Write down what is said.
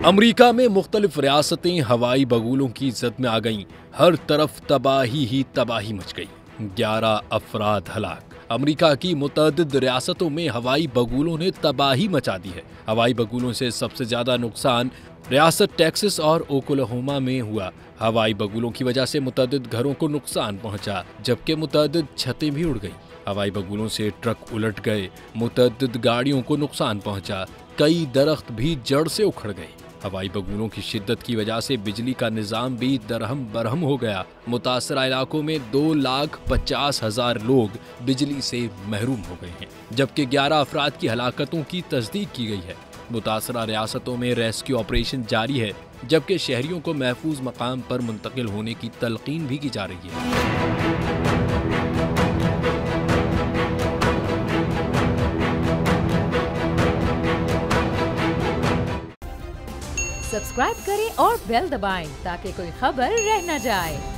America में मुख्तलिफ रियासतें हवाई बगुलों की जद में आ गईं। हर तरफ तबाही ही तबाही मच गई। 11 अफराद हलाक। अमेरिका की मुतअद्दिद रियासतों में हवाई बगुलों ने तबाही मचा दी है। हवाई बगुलों से सबसे ज्यादा नुकसान रियासत टेक्सास और ओक्लाहोमा में हुआ। हवाई बगुलों की वजह से मुतअद्दिद घरों को नुकसान पहुंचा, जबकि मुतअद्दिद छतें भी उड़ गईं। हवाई बगुलों से ट्रक उलट गए, मुतअद्दिद गाड़ियों को नुकसान पहुंचा, कई दरख्त भी जड़ से उखड़ गए। हवाई बगुलों की शिद्दत की वजह से बिजली का निजाम भी दरहम बरहम हो गया। मुतासरा इलाकों में 2,50,000 लोग बिजली से महरूम हो गए हैं, जबकि 11 अफराद की हलाकतों की तस्दीक की गई है। मुतासरा रियासतों में रेस्क्यू ऑपरेशन जारी है, जबकि शहरियों को महफूज मकाम पर मुंतकिल होने की तलकीन भी की जा रही है। सब्सक्राइब करें और बेल दबाएं ताकि कोई खबर रह न जाए।